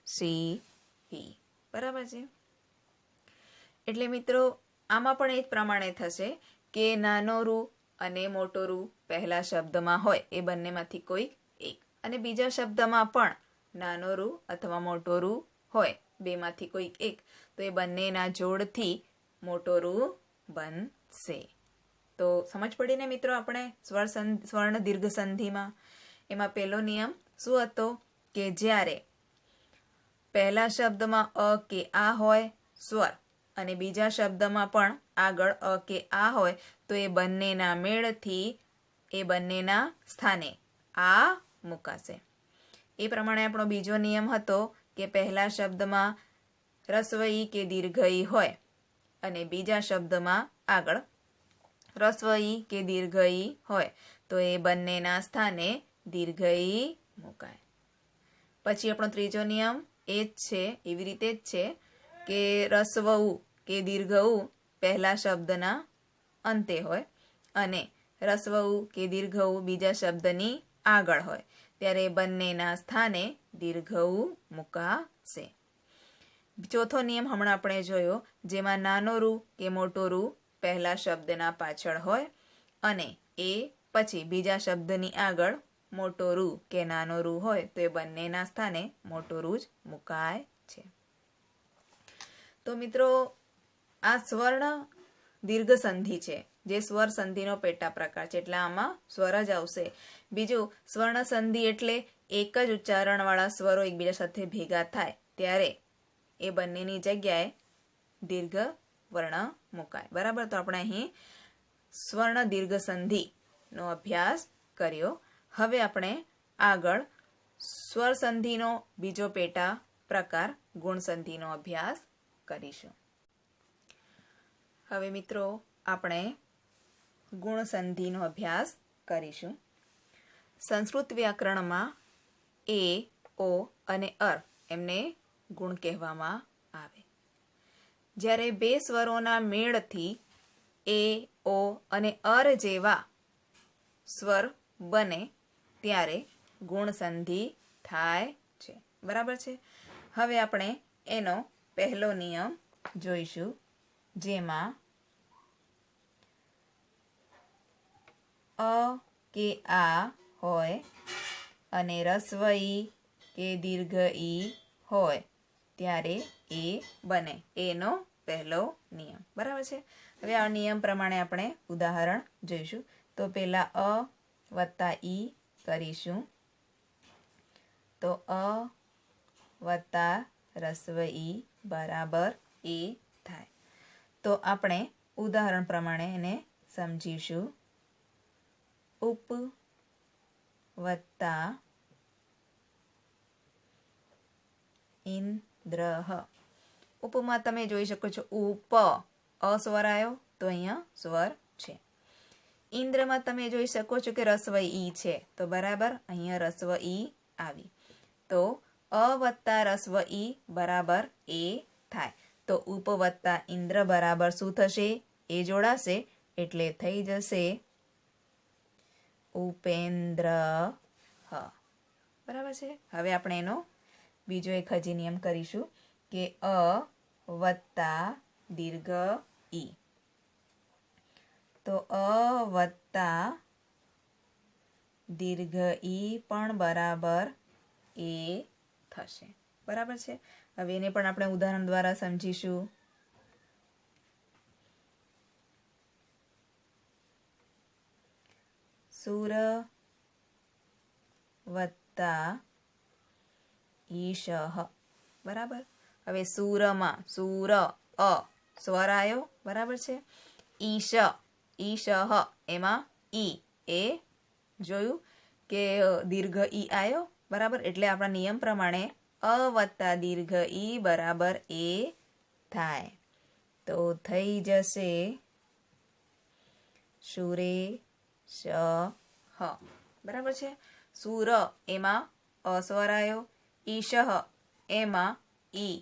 સિંહ, બરાબર છે. એટલે મિત્રો આમાં પણ એ જ પ્રમાણે થશે કે નાનો રૂ અને મોટો રૂ પહેલા શબ્દમાં હોય એ બંનેમાંથી કોઈ એક, અને બીજા શબ્દમાં પણ નાનો રૂ અથવા મોટો રૂ હોય બેમાંથી કોઈ એક, તો એ બંનેના જોડથી મોટો રૂ બનશે. તો સમજ પડી ને મિત્રો આપણે સ્વર્ણ દીર્ઘ સંધિમાં? એમાં પહેલો નિયમ શું હતો કે જ્યારે પહેલા શબ્દમાં અ કે આ હોય સ્વર, અને બીજા શબ્દમાં પણ આગળ અ કે આ હોય, તો એ બંનેના મેળથી એ બંનેના સ્થાને આ મુકાશે. એ પ્રમાણે આપણો બીજો નિયમ હતો કે પહેલા શબ્દમાં રસ્વ ઈ કે દીર્ઘ ઈ હોય અને બીજા શબ્દમાં આગળ રસ્વ ઈ કે દીર્ઘ ઈ હોય, તો એ બંનેના સ્થાને દીર્ઘ ઈ મુકાય. પછી આપણો ત્રીજો નિયમ એ જ છે, એવી રીતે જ છે કે રસ્વ ઉ કે દીર્ઘ ઉ પહેલા શબ્દના અંતે હોય અને રસ્વ ઉ કે દીર્ઘ ઉ બીજા શબ્દની આગળ હોય, ત્યારે બંનેના સ્થાને દીર્ઘ ઉ મુકાશે. ચોથો નિયમ હમણાં આપણે જોયો, જેમાં નાનો રૂ કે મોટો રૂ પહેલા શબ્દના પાછળ હોય અને એ પછી બીજા શબ્દની આગળ મોટો રૂ કે નાનો રૂ હોય, તો એ બંનેના સ્થાને મોટો રૂ જ મુકાય છે. તો મિત્રો આ સ્વર્ણ દીર્ઘ સંધિ છે, જે સ્વર સંધિનો પેટા પ્રકાર છે, એટલે આમાં સ્વર જ આવશે. બીજું, સ્વર્ણ સંધિ એટલે એક જ ઉચ્ચારણવાળા સ્વરો એકબીજા સાથે ભેગા થાય ત્યારે એ બંનેની જગ્યાએ દીર્ઘ વર્ણ મુકાય, બરાબર. તો આપણે અહીં સ્વર્ણ દીર્ઘ સંધિનો અભ્યાસ કર્યો. હવે આપણે આગળ સ્વર સંધિનો બીજો પેટા પ્રકાર ગુણ સંધિનો અભ્યાસ કરીશું. હવે મિત્રો આપણે ગુણ સંધિનો અભ્યાસ કરીશું. સંસ્કૃત વ્યાકરણમાં એ, ઓ અને અર એમને ગુણ કહેવામાં આવે. જ્યારે બે સ્વરોના મેળથી એ, ઓ અને અર જેવા સ્વર બને ત્યારે ગુણ સંધિ થાય છે, બરાબર છે. હવે આપણે એનો પહેલો નિયમ જોઈશું, જેમાં અ કે આ હોય અને રસ્વ ઈ કે દીર્ઘ ઈ હોય ત્યારે એ બને, એનો પહેલો નિયમ, બરાબર છે. હવે આ નિયમ પ્રમાણે આપણે ઉદાહરણ જોઈશું. તો પહેલા અ વત્તા ઈ કરીશું, તો અ વત્તા રસ્વ ઈ બરાબર એ થાય. તો આપણે ઉદાહરણ પ્રમાણે એને સમજીશું. ઉપ વત્તા ઇન્દ્રઃ. ઉપમાં તમે જોઈ શકો છો ઉપ, અ સ્વર આવ્યો તો અહીંયા સ્વર છે. ઇન્દ્રમાં તમે જોઈ શકો છો કે રસ્વ ઈ છે, તો બરાબર અહીંયા રસ્વ ઈ આવી. તો અ વત્તા રસ્વ ઈ બરાબર એ થાય. તો ઉપ વત્તા ઇન્દ્ર બરાબર શું થશે? એ જોડાશે એટલે થઈ જશે ઉપેન્દ્ર, બરાબર છે. હવે આપણે એનો બીજો એક હજી નિયમ કરીશું કે અ વત્તા દીર્ઘ ઈ. તો અ વત્તા દીર્ઘ ઈ પણ બરાબર એ થશે, બરાબર છે. હવે એને પણ આપણે ઉદાહરણ દ્વારા સમજીશું. સુર વત્તા ઈશઃ, બરાબર. હવે સુરમાં સુર અ સ્વર આવ્યો, બરાબર છે. ઈશ, ઈશઃ એમાં ઈ એ જોયું કે દીર્ઘ ઈ આવ્યો, બરાબર. એટલે આપણા નિયમ પ્રમાણે અ વત્તા દીર્ઘ ઈ બરાબર એ થાય. તો થઈ જશે સુરે શ હ. બરાબર છે. સુર એમાં અ સ્વર આવ્યો, ઈશ એમાં ઈ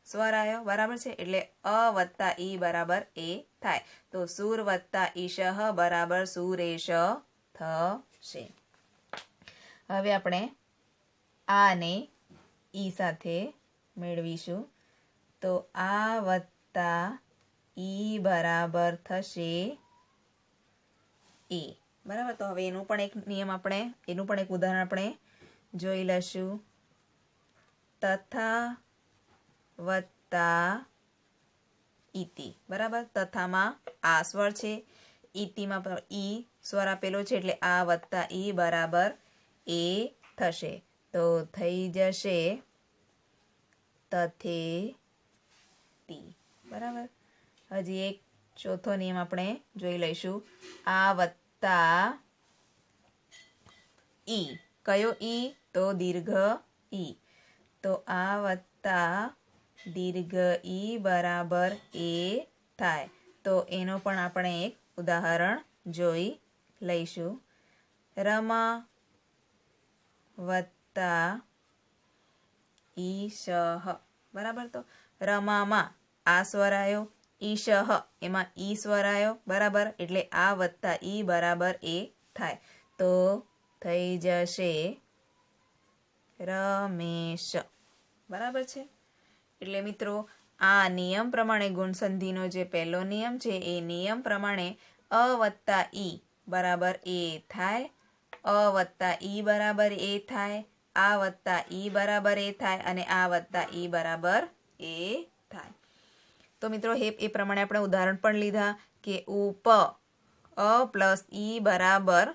સ્વર આવ્યો. બરાબર છે. એટલે અ વત્તા ઈ બરાબર એ થાય. તો સુર વત્તા ઈશ બરાબર સુરેશ થશે. હવે આપણે આ ને ઈ સાથે મેળવીશું. તો આ વત્તા ઈ બરાબર થશે એ. બરાબર. તો હવે એનું પણ એક ઉદાહરણ આપણે જોઈ લઈશું. તથા વત્તા ઈતિ. બરાબર. તથામાં આ સ્વર છે, ઈતિમાં ઈ સ્વર આપેલો છે, એટલે આ વત્તા ઈ બરાબર એ થશે. તો થઈ જશે તથે તી. બરાબર. હજી એક ચોથો નિયમ આપણે જોઈ લઈશું. આ વત્તા ઈ. કયો ઈ? તો દીર્ઘ ઈ. તો આ વત્તા દીર્ઘ ઈ બરાબર એ થાય. તો એનો પણ આપણે એક ઉદાહરણ જોઈ લઈશું. રમા વત્તા ઈશ. બરાબર. તો રમામાં આ સ્વર આવ્યો, ઈશ એમાં ઈ સ્વર આવ્યો. બરાબર. એટલે આ વત્તા ઈ બરાબર એ થાય. તો થઈ જશે રમેશ. બરાબર છે. એટલે મિત્રો આ નિયમ પ્રમાણે ગુણસંધિનો જે પહેલો નિયમ છે એ નિયમ પ્રમાણે અ વત્તા ઈ બરાબર એ થાય, અ વત્તા ઈ બરાબર એ થાય, આ વત્તા ઈ બરાબર એ થાય અને આ વત્તા ઈ બરાબર એ થાય. તો મિત્રો એ પ્રમાણે આપણે ઉદાહરણ પણ લીધા કે ઉપ અ પ્લસ ઈ બરાબર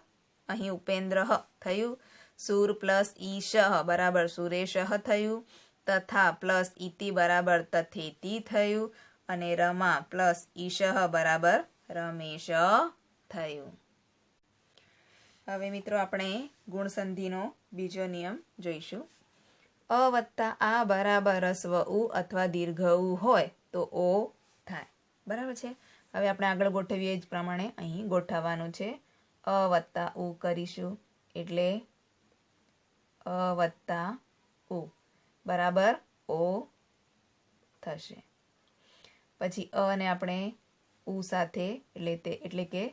અહીં ઉપેન્દ્ર થયું, સુર પ્લસ ઈશ બરાબર સુરેશ થયું, તથા પ્લસ ઈતિ બરાબર તથેતી થયું અને રમા પ્લસ ઈશ બરાબર રમેશ થયું. હવે મિત્રો આપણે ગુણસંધિનો બીજો નિયમ જોઈશું. અ વત્તા આ બરાબર રસ્વ ઉ અથવા દીર્ઘ ઉ હોય તો ઓ થાય. બરાબર છે. હવે આપણે આગળ ગોઠવીએ જ પ્રમાણે અહીં ગોઠવવાનું છે. અ વત્તા ઉ કરીશું એટલે અ વત્તા ઉ બરાબર ઓ થશે. પછી અ ને આપણે ઉ સાથે એટલે કે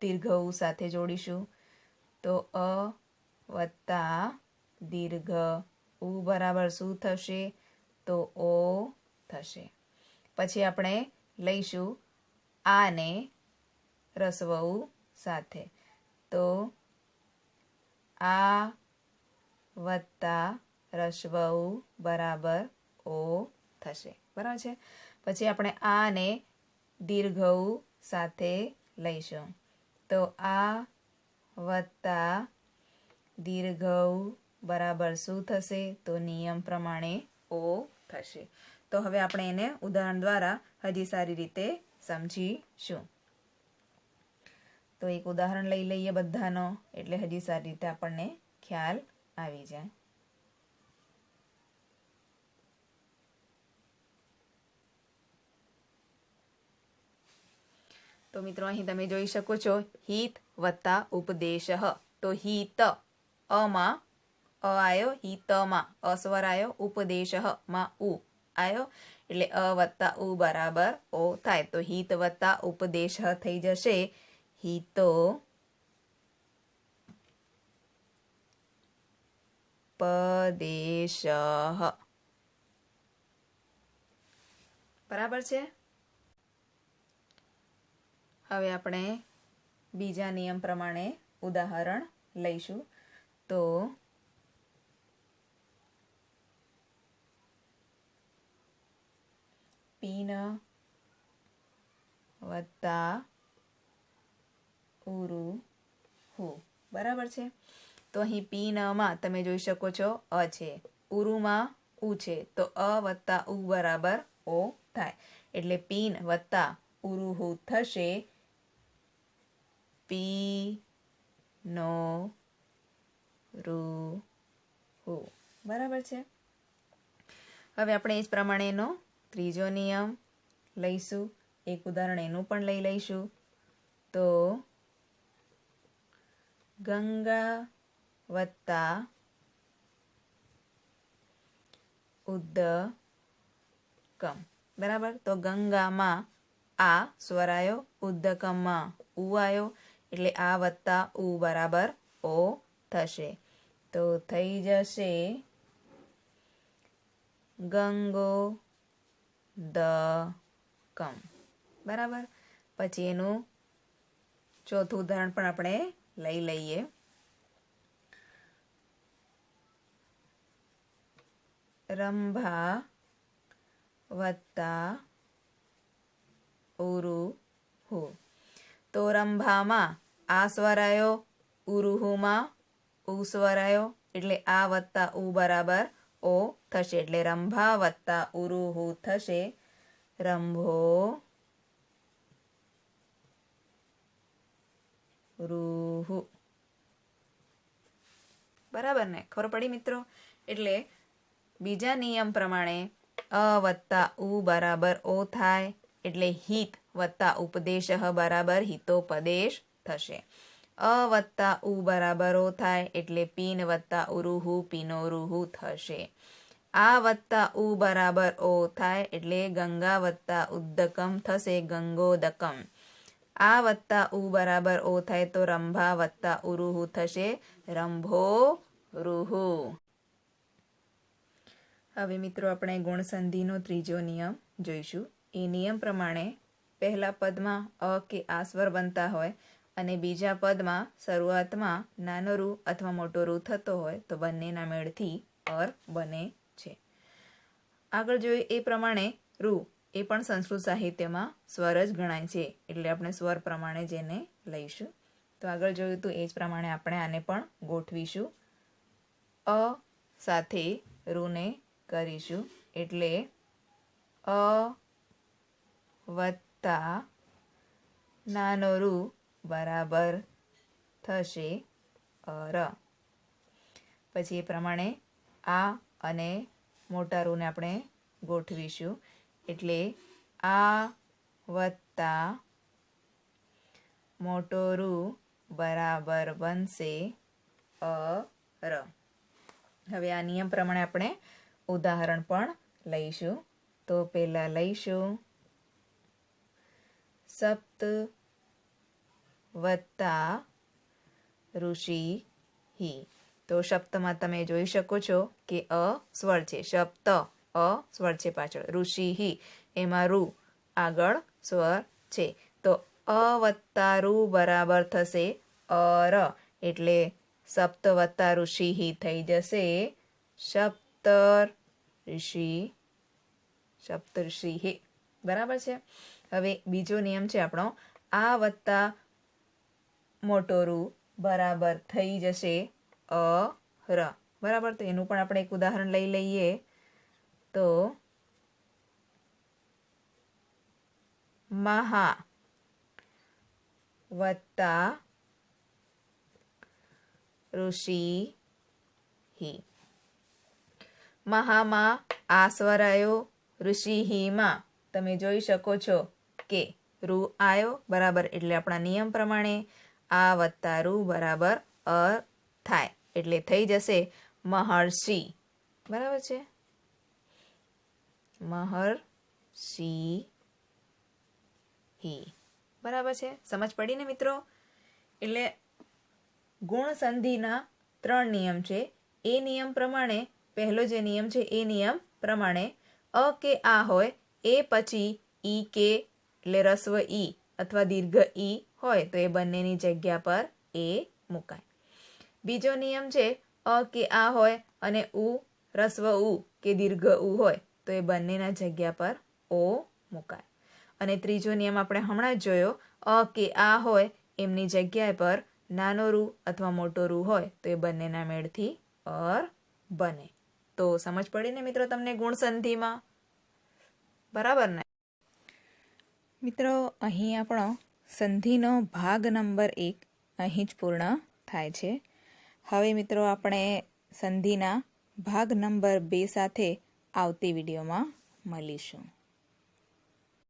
દીર્ઘ ઉ સાથે જોડીશું. તો અ વત્તા દીર્ઘ ઉ બરાબર શું થશે? તો ઓ થશે. પછી આપણે લઈશું આને રસ્વ ઉ સાથે. તો આ વત્તા રસ્વ ઉ બરાબર ઓ થશે. બરાબર છે. પછી આપણે આને દીર્ઘ ઉ સાથે લઈશું. તો આ વત્તા દીર્ઘ ઉ બરાબર શું થશે? તો નિયમ પ્રમાણે ઓ થશે. તો હવે આપણે એને ઉદાહરણ દ્વારા હજી સારી રીતે સમજીશું. તો એક ઉદાહરણ લઈ લઈએ બધાનો, એટલે હજી સારી રીતે આપણને ખ્યાલ આવી જાય. તો મિત્રો અહીં તમે જોઈ શકો છો હિત વત્તા ઉપદેશ. તો હિત અમાં અ આયો, હિતમાં અસ્વર આયો, ઉપદેશમાં ઉ આયો એટલે અ વત્તા ઉ બરાબર ઓ થાય. તો હિત વત્તા ઉપદેશ થઈ જશે હિતો પદેશ. બરાબર છે. હવે આપણે બીજા નિયમ પ્રમાણે ઉદાહરણ લઈશું. તો પીન વત્તા ઉરુ હુ. બરાબર છે. તો અહીં પીનમાં તમે જોઈ શકો છો અ છે, ઉરુમાં ઉ છે. તો અ વત્તા ઉ બરાબર ઓ થાય. એટલે પીન વત્તા ઉરુ હુ થશે પી નો રૂ હુ. બરાબર છે. હવે આપણે એ જ પ્રમાણેનો ત્રીજો નિયમ લઈશું. એક ઉદાહરણ એનું પણ લઈ લઈશું. તો ગંગા વત્તા ઉદ્દકમ. બરાબર. તો ગંગામાં આ સ્વર આવ્યો, ઉદ્દકમમાં ઉ આવ્યો, એટલે આ વત્તા ઉ બરાબર ઓ થશે. તો થઈ જશે ગંગોદકમ. બરાબર. પછી એનું ચોથું ઉદાહરણ પણ આપણે લઈ લઈએ. રંભા વત્તા ઉરુહુ. તો રંભામાં આ સ્વર આવ્યો, ઉરુહુમાં ઉ સ્વર આવ્યો, એટલે આ વત્તા ઉ બરાબર ઓ થશે. એટલે રંભા વત્તા ઉરુહુ થશે રંભો રૂહુ. બરાબર ને? ખબર પડી મિત્રો? એટલે બીજા નિયમ પ્રમાણે અ વત્તા ઉ બરાબર ઓ થાય, એટલે હિત વત્તા ઉપદેશ બરાબર હિતોપદેશ થશે. અ વત્તા ઉ બરાબર ઓ થાય, એટલે પીન વત્તા ઉરુહુ પીનોરુહુ થશે. આ વત્તા ઉ બરાબર ઓ થાય, એટલે ગંગા વત્તા ઉદ્દકમ થશે ગંગોદકમ. આ વત્તા ઉ બરાબર ઓ થાય તો રંભા વત્તા ઉરુહુ થશે રંભો રૂહુ. હવે મિત્રો આપણે ગુણસંધિનો ત્રીજો નિયમ જોઈશું. એ નિયમ પ્રમાણે પહેલા પદમાં અ કે આ સ્વર બનતા હોય અને બીજા પદમાં શરૂઆતમાં નાનો રૂ અથવા મોટો રૂ થતો હોય તો બંનેના મેળથી અર બને છે. આગળ જોઈએ એ પ્રમાણે રૂ એ પણ સંસ્કૃત સાહિત્યમાં સ્વર જ ગણાય છે, એટલે આપણે સ્વર પ્રમાણે જેને લઈશું. તો આગળ જોયું તો એ જ પ્રમાણે આપણે આને પણ ગોઠવીશું. અ સાથે રૂને કરીશું, એટલે અ વત્તા નાનો રૂ બરાબર થશે અર. પછી એ પ્રમાણે આ અને મોટા રૂને આપણે ગોઠવીશું, એટલે આ વત્તા મોટો રૂ બરાબર બનશે અર. હવે આ નિયમ પ્રમાણે આપણે ઉદાહરણ પણ લઈશું. તો પહેલા લઈશું સપ્ત વત્તા ઋષિ હિ. તો સપ્તમાં તમે જોઈ શકો છો કે અ સ્વર છે, સપ્ત અ સ્વર છે પાછળ, ઋષિ હિ એમાં રૂ આગળ સ્વર છે. તો અ વત્તા રૂ બરાબર થશે અર, એટલે સપ્ત વત્તા ઋષિ હિ થઈ જશે સપ્તર્ષિ હિ. બરાબર છે. હવે બીજો નિયમ છે આપણો આ વત્તા મોટો રૂ બરાબર થઈ જશે અર. બરાબર. તો એનું પણ આપણે એક ઉદાહરણ લઈ લઈએ. તો મહા વત્તા ઋષિ હિ. મહામાં આ સ્વર આવ્યો, ઋષિ હિમાં તમે જોઈ શકો છો કે રૂ આવ્યો. બરાબર. એટલે આપણા નિયમ પ્રમાણે આ વત્તા રૂ બરાબર અ થાય, એટલે થઈ જશે મહર્ષિ. બરાબર છે? મહર્ષિ હિ. બરાબર છે? સમજ પડી ને મિત્રો? એટલે ગુણ સંધિના 3 નિયમ છે. એ નિયમ પ્રમાણે પહેલો જે નિયમ છે એ નિયમ પ્રમાણે અ કે આ હોય એ પછી ઈ કે એટલે રસ્વ ઈ અથવા દીર્ઘ ઈ હોય તો એ બંનેની જગ્યા પર એ મુકાય. બીજો નિયમ છે અ કે આ હોય અને ઉ રસ્વ ઉ કે દીર્ઘ ઉ હોય તો એ બંનેના જગ્યા પર ઓ મુકાય. અને ત્રીજો નિયમ આપણે હમણાં જ જોયો, અ કે આ હોય એમની જગ્યા પર નાનો રૂ અથવા મોટો રૂ હોય તો એ બંનેના મેળથી અર બને. તો સમજ પડી ને મિત્રો તમને ગુણ સંધિમાં? બરાબર ને? મિત્રો અહીં આપણો સંધિનો ભાગ નંબર 1 અહીં જ પૂર્ણ થાય છે. હવે મિત્રો આપણે સંધિના ભાગ નંબર 2 સાથે આવતી વિડીયોમાં મળીશું.